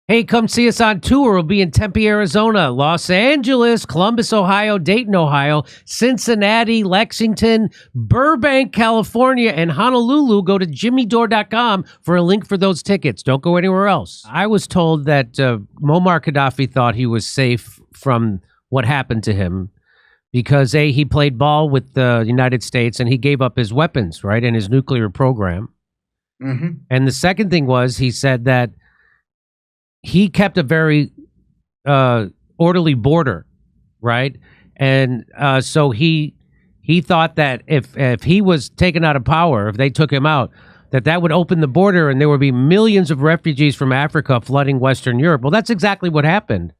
Hey, come see us on tour. We'll be in Tempe, Arizona, Los Angeles, Columbus, Ohio, Dayton, Ohio, Cincinnati, Lexington, Burbank, California, and Honolulu. Go to jimmydore.com for a link for those tickets. Don't go anywhere else. I was told that Muammar Gaddafi thought he was safe from what happened to him because, A, he played ball with the United States and he gave up his weapons, right, and his nuclear program. Mm-hmm. And the second thing was he said that he kept a very orderly border, right? And so he thought that if he was taken out of power, if they took him out, that would open the border and there would be millions of refugees from Africa flooding Western Europe. Well, that's exactly what happened.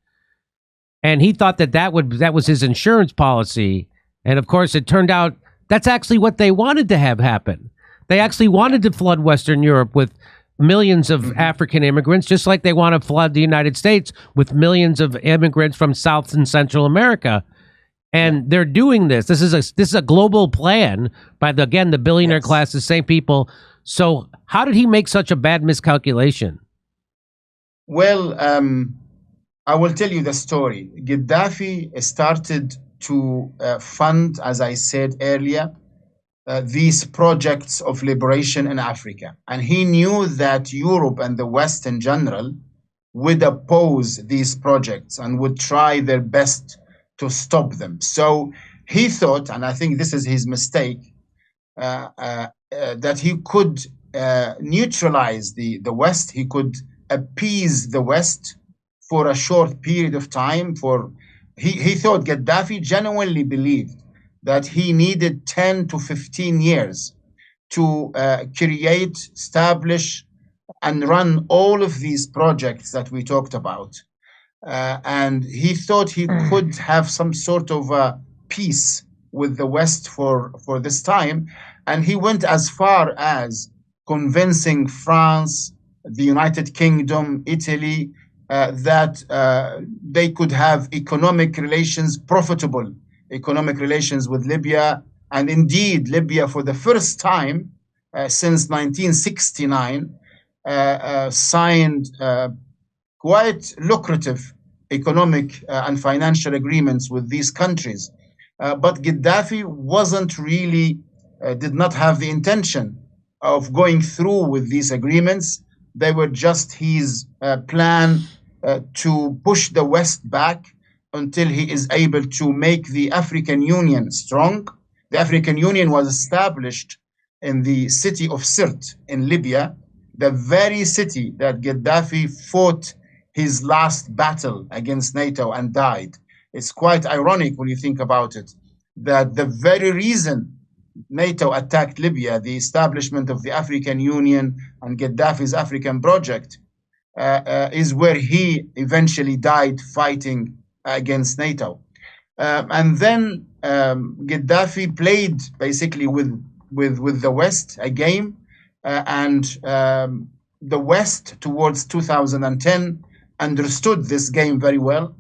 And he thought that was his insurance policy. And of course, it turned out that's actually what they wanted to have happen. They actually wanted to flood Western Europe with millions of African immigrants, just like they want to flood the United States with millions of immigrants from South and Central America. And they're doing this. This is a global plan by the billionaire class, the same people. So how did he make such a bad miscalculation? Well, I will tell you the story. Gaddafi started to fund, as I said earlier, these projects of liberation in Africa. And he knew that Europe and the West in general would oppose these projects and would try their best to stop them. So he thought, and I think this is his mistake, that he could neutralize the West. He could appease the West for a short period of time. He thought, Gaddafi genuinely believed that he needed 10 to 15 years to create, establish, and run all of these projects that we talked about. And he thought he could have some sort of a peace with the West for this time. And he went as far as convincing France, the United Kingdom, Italy, that they could have economic relations, profitable economic relations with Libya. And indeed, Libya, for the first time since 1969, signed quite lucrative economic and financial agreements with these countries. But Gaddafi wasn't really, did not have the intention of going through with these agreements. They were just his plan to push the West back until he is able to make the African Union strong. The African Union was established in the city of Sirte in Libya, the very city that Gaddafi fought his last battle against NATO and died. It's quite ironic when you think about it, that the very reason NATO attacked Libya, the establishment of the African Union and Gaddafi's African project, is where he eventually died fighting against NATO. And then Gaddafi played basically with the West a game, and the West towards 2010 understood this game very well.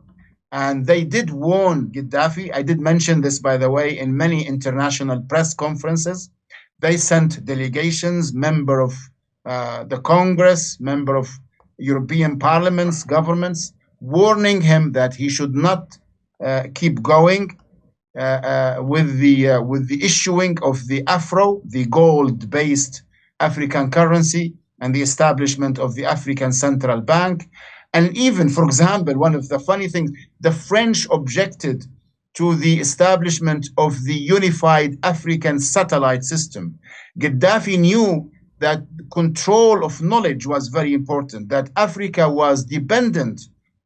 And they did warn Gaddafi. I did mention this, by the way, in many international press conferences. They sent delegations, member of the Congress, member of European parliaments, governments, warning him that he should not keep going with the issuing of the Afro, the gold-based African currency, and the establishment of the African Central Bank. And even, for example, one of the funny things, the French objected to the establishment of the unified African satellite system. Gaddafi knew that control of knowledge was very important, that Africa was dependent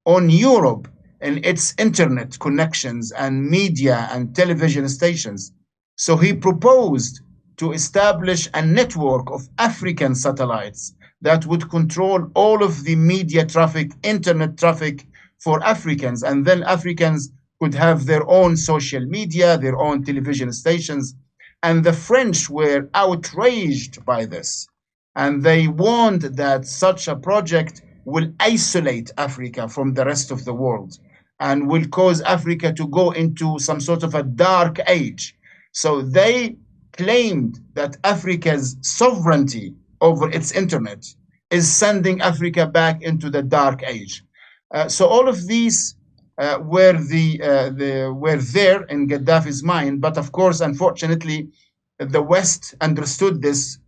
on Europe and its internet connections and media and television stations. So he proposed to establish a network of African satellites that would control all of the media traffic, internet traffic for Africans. And then Africans could have their own social media, their own television stations. And the French were outraged by this. And they warned that such a project will isolate Africa from the rest of the world and will cause Africa to go into some sort of a dark age. So they claimed that Africa's sovereignty over its internet is sending Africa back into the dark age. So all of these were were there in Gaddafi's mind, but of course, unfortunately, the West understood this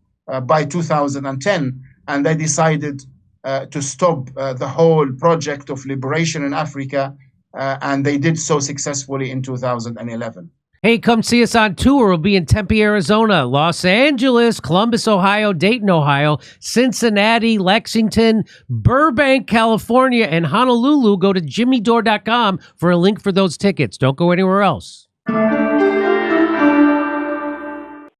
by 2010, and they decided to stop the whole project of liberation in Africa, and they did so successfully in 2011. Hey, come see us on tour. We'll be in Tempe, Arizona, Los Angeles, Columbus, Ohio, Dayton, Ohio, Cincinnati, Lexington, Burbank, California, and Honolulu. Go to jimmydore.com for a link for those tickets. Don't go anywhere else.